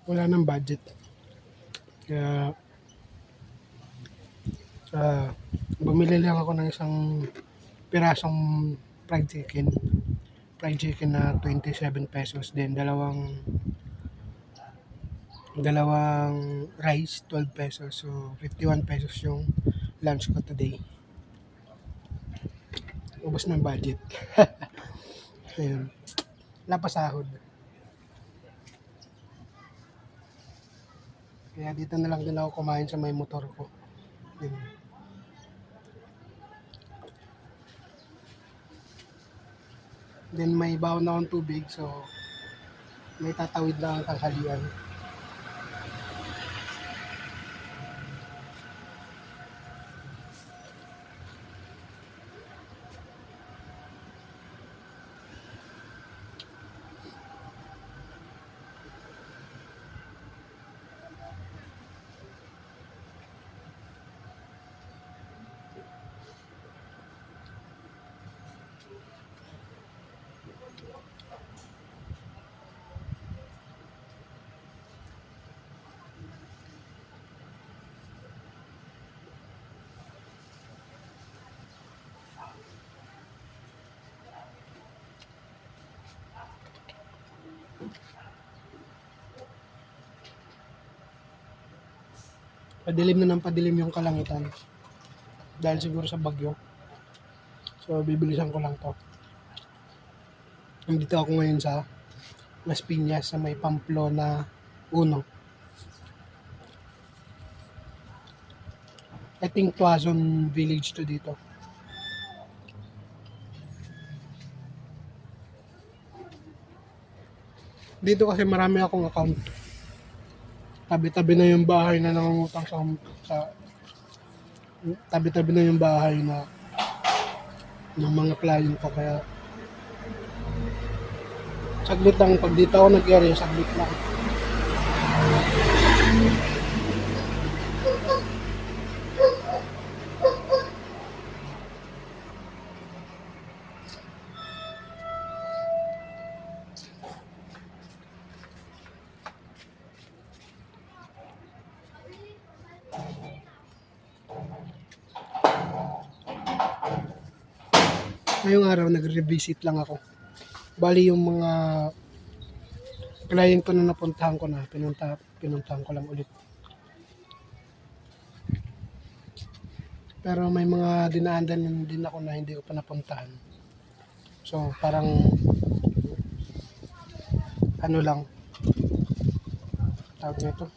wala nang budget. Kaya ah, bumili lang ako ng isang pirasong fried chicken. Fried chicken na 27 pesos din. Dalawang rice, 12 pesos. So, 51 pesos yung lunch ko today. Ubos ng budget. Ayun. Wala pa sahod. Kaya dito na lang din ako kumain sa may motor ko. Yun. Then may baon na akong tubig, so may tatawid lang ang tanghalian. Padilim na ng padilim yung kalangitan. Dahil siguro sa bagyo. So, bibilisan ko lang to. Nandito ako ngayon sa Las Piñas sa may Pamplona 1. I think Tuazon Village to dito. Dito kasi marami akong account. Tabi-tabi na yung bahay na nangungutang sa tabi-tabi na yung bahay na ng mga client ko, kaya saglit lang pag dito ako nag-area, saglit lang. Ngayong araw nagre-revisit lang ako. Bali yung mga client ko na napuntahan ko na, pinuntahan ko lang ulit. Pero may mga dinaanan din ako na hindi ko pa napuntahan. So parang ano lang, tawag nito,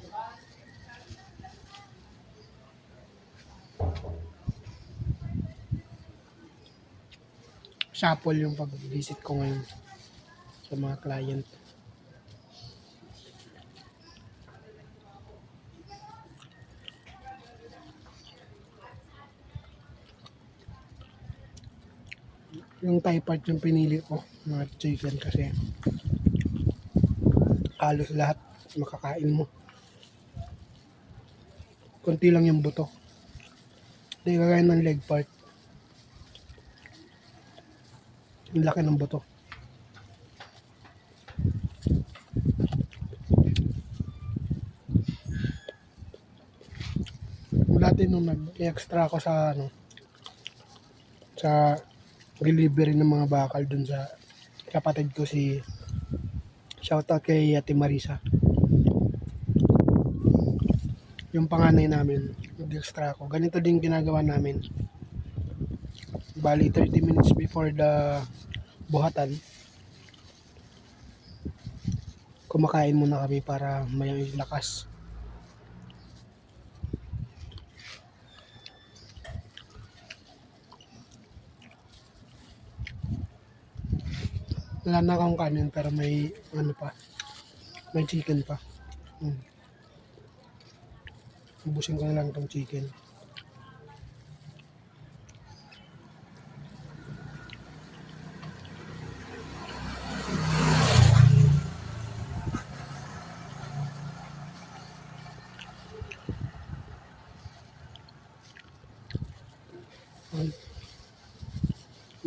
shuffle yung pag-visit ko ngayon sa mga client. Yung Thai part yung pinili ko, mga chicken, kasi halos lahat makakain mo. Konti lang yung buto. Hindi kagaya ng leg part. Yung laki ng buto. Dati nung nag-extra ako sa sa delivery ng mga bakal dun sa kapatid ko, si shoutout kay Ate Marisa. Yung panganay namin, nag-extra ako. Ganito din ginagawa namin. Bali 30 minutes before the buhatan, kumakain muna kami para may lakas. Wala na akong kanin pero may may chicken pa. Ubusin ko na lang itong chicken.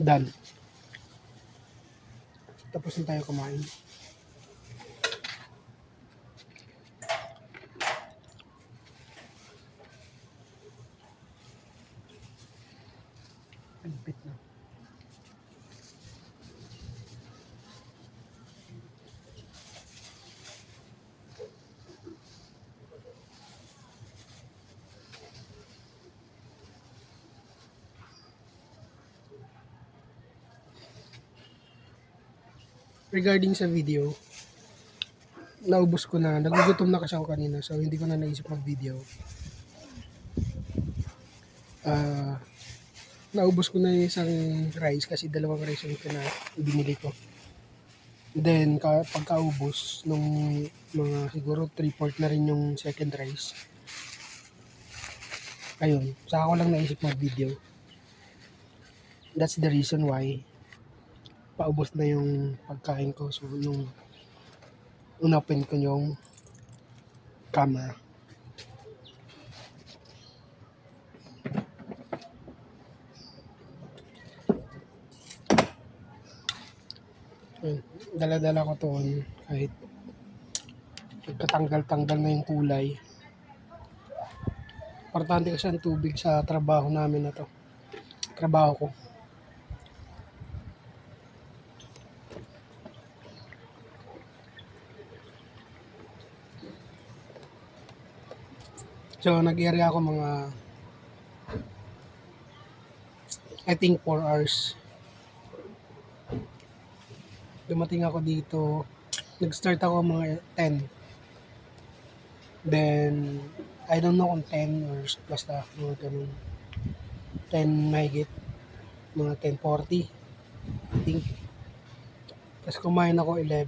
Done. Tapos na tayo kumain. Pigpit na. Regarding sa video, naubos ko na. Nagugutom na kasi ako kanina, so hindi ko na naisip mag-video. Naubos ko na yung isang rice kasi dalawang rice yung binili ko. Then, pagkaubos, nung mga siguro 3/4 na rin yung second rice. Ayun, saka ko lang naisip mag-video. That's the reason why paubos na yung pagkain ko. So, yung unopen ko yung camera. Ayun, dala-dala ko to kahit nagkatanggal-tanggal na yung kulay. Importante kasi ang tubig sa trabaho namin na to. Trabaho ko. So, nag-area ako mga I think 4 hours. Dumating ako dito. Nag-start ako mga 10. Then, I don't know kung 10 or basta mga ganun. 10 mahigit. Mga 10:40. I think. Tapos kumain ako 1.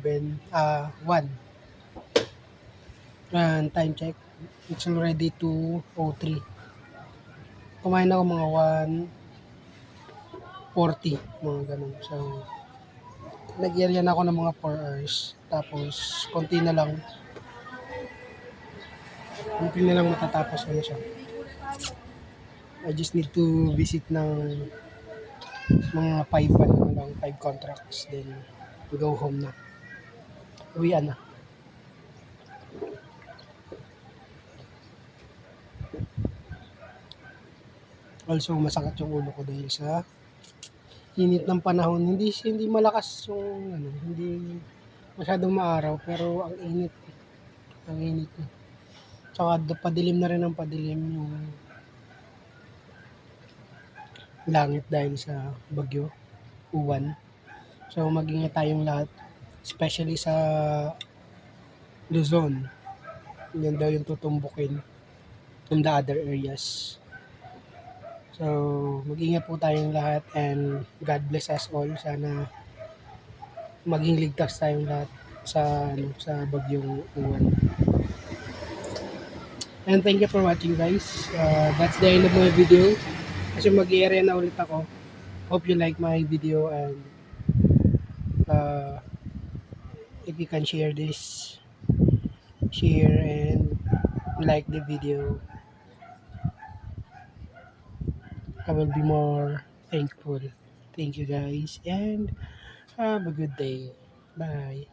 And time check. It's already 2:03. Kumain ako mga 1:40. Mga ganun. So, nag-area na ako ng mga 4 hours. Tapos, konti na lang matatapos ko na siya. I just need to visit ng mga 5 contracts. Then, go home na. Uwian na. Also, masakit yung ulo ko dahil sa init ng panahon. Hindi malakas yung hindi masyadong maaraw pero ang init. Ang init. Tsaka padilim na rin ang padilim yung langit dahil sa bagyo, uwan. So mag-ingat tayong lahat, especially sa Luzon. Yan daw yung tutumbukin from the other areas. So mag-ingat po tayong lahat and God bless us all. Sana maging ligtas tayong lahat sa bagyong uwan. And thank you for watching, guys. That's the end of my video. Kasi mag-i-area na ulit ako. Hope you like my video and if you can share and like the video, I will be more thankful. Thank you, guys, and have a good day. Bye.